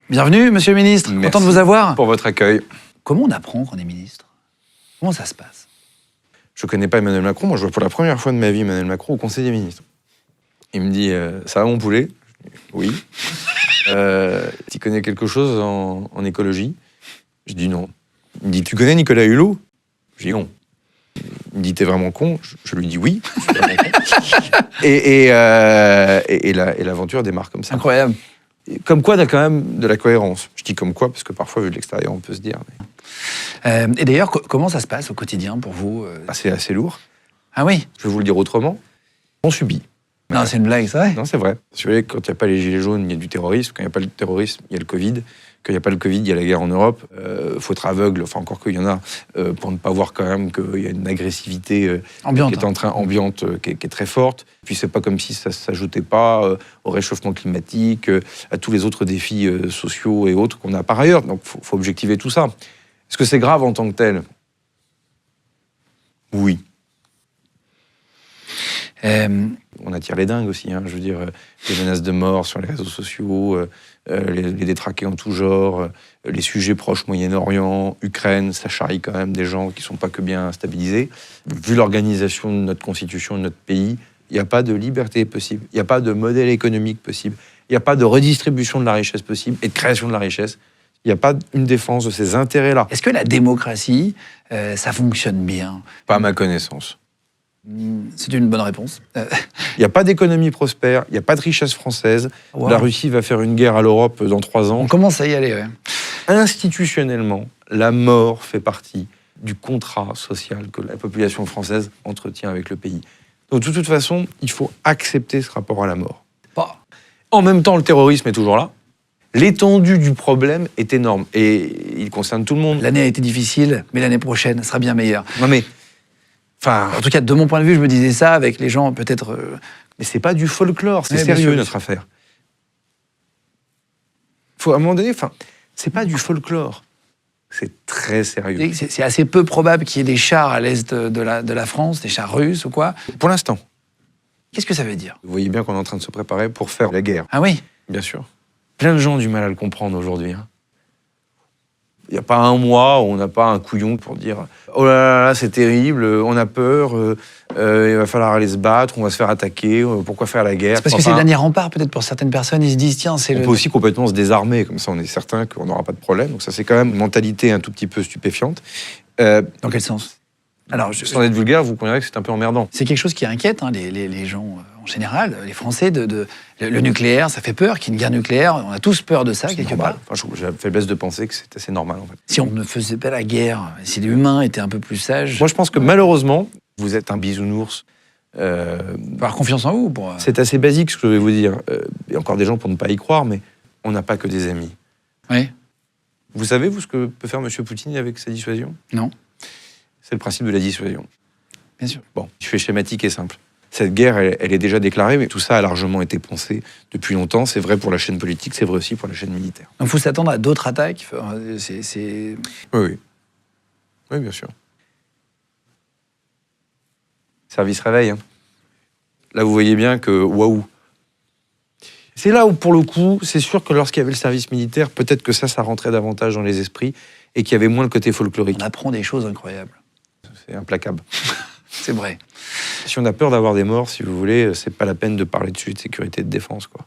Bienvenue, monsieur le ministre. Merci Content de vous avoir. pour votre accueil. Comment on apprend qu'on est ministre? Comment ça se passe? Je connais pas Emmanuel Macron. Moi, je vois pour la première fois de ma vie Emmanuel Macron au Conseil des ministres. Il me dit ça va mon poulet? Je dis, oui. Tu connais quelque chose en écologie? Je dis non. Il me dit tu connais Nicolas Hulot? Je dis non. Il me dit t'es vraiment con? Je lui dis oui. Je suis vraiment con. Et l'aventure démarre comme ça. Incroyable. Comme quoi, t'as quand même de la cohérence. Je dis comme quoi parce que parfois, vu de l'extérieur, on peut se dire. Mais... Et d'ailleurs, comment ça se passe au quotidien pour vous? C'est assez lourd. Ah oui? Je vais vous le dire autrement. On subit. Non, c'est une blague, c'est vrai? Non, c'est vrai. Si vous voulez, quand il n'y a pas les gilets jaunes, il y a du terrorisme. Quand il n'y a pas le terrorisme, il y a le Covid. Quand il n'y a pas le Covid, il y a la guerre en Europe. Faut être aveugle, enfin encore qu'il y en a, pour ne pas voir quand même qu'il y a une agressivité Ambiante, qui est en train, ambiante, qui est très forte. Puis c'est pas comme si ça ne s'ajoutait pas au réchauffement climatique, à tous les autres défis sociaux et autres qu'on a par ailleurs. Donc faut objectiver tout ça. Est-ce que c'est grave en tant que tel? Oui. On attire les dingues aussi, hein. Je veux dire, les menaces de mort sur les réseaux sociaux, les détraqués en tout genre, les sujets proches Moyen-Orient, Ukraine, ça charrie quand même des gens qui ne sont pas que bien stabilisés. Vu l'organisation de notre constitution, de notre pays, il n'y a pas de liberté possible, il n'y a pas de modèle économique possible, il n'y a pas de redistribution de la richesse possible et de création de la richesse. Il n'y a pas une défense de ces intérêts-là. Est-ce que la démocratie, ça fonctionne bien? Pas à ma connaissance. C'est une bonne réponse. Il n'y a pas d'économie prospère, il n'y a pas de richesse française. Wow. La Russie va faire une guerre à l'Europe dans 3 ans. On commence à y aller, ouais. Institutionnellement, la mort fait partie du contrat social que la population française entretient avec le pays. Donc de toute façon, il faut accepter ce rapport à la mort. Bah. En même temps, le terrorisme est toujours là. L'étendue du problème est énorme et il concerne tout le monde. L'année a été difficile, mais l'année prochaine sera bien meilleure. Non mais... Enfin, en tout cas, de mon point de vue, je me disais ça avec les gens peut-être... Mais c'est pas du folklore, c'est ouais, sérieux notre affaire. Faut à un moment donné, enfin, c'est pas du folklore, c'est très sérieux. C'est assez peu probable qu'il y ait des chars à l'est de la France, des chars russes ou quoi. Pour l'instant. Qu'est-ce que ça veut dire? Vous voyez bien qu'on est en train de se préparer pour faire la guerre. Ah oui? Bien sûr. Plein de gens ont du mal à le comprendre aujourd'hui. Hein. Il n'y a pas un mois où on n'a pas un couillon pour dire « Oh là là, c'est terrible, on a peur, il va falloir aller se battre, on va se faire attaquer, pourquoi faire la guerre ?» C'est parce que c'est le dernier rempart peut-être pour certaines personnes, ils se disent « Tiens, c'est On peut aussi complètement se désarmer, comme ça on est certain qu'on n'aura pas de problème. Donc ça c'est quand même une mentalité un tout petit peu stupéfiante. Dans quel sens? Alors, sans être vulgaire, vous conviendrez que c'est un peu emmerdant. C'est quelque chose qui inquiète hein, les gens en général, les Français. Le nucléaire, ça fait peur, qu'il y ait une guerre nucléaire. On a tous peur de ça, quelque part. Enfin, j'ai la faiblesse de penser que c'est assez normal, en fait. Si on ne faisait pas la guerre, si les humains étaient un peu plus sages... Moi, je pense que malheureusement, vous êtes un bisounours. Avoir confiance en vous. C'est assez basique, ce que je vais vous dire. Il y a encore des gens pour ne pas y croire, mais on n'a pas que des amis. Oui. Vous savez, vous, ce que peut faire M. Poutine avec sa dissuasion? Non. C'est le principe de la dissuasion. Bien sûr. Bon, je fais schématique et simple. Cette guerre, elle est déjà déclarée, mais tout ça a largement été pensé depuis longtemps. C'est vrai pour la chaîne politique, c'est vrai aussi pour la chaîne militaire. Donc il faut s'attendre à d'autres attaques. Oui, oui. Oui, bien sûr. Service réveil. Hein. Là, vous voyez bien que, waouh. C'est là où, pour le coup, c'est sûr que lorsqu'il y avait le service militaire, peut-être que ça rentrait davantage dans les esprits et qu'il y avait moins le côté folklorique. On apprend des choses incroyables. C'est implacable. C'est vrai. Si on a peur d'avoir des morts, si vous voulez, c'est pas la peine de parler de suite de sécurité et de défense, quoi.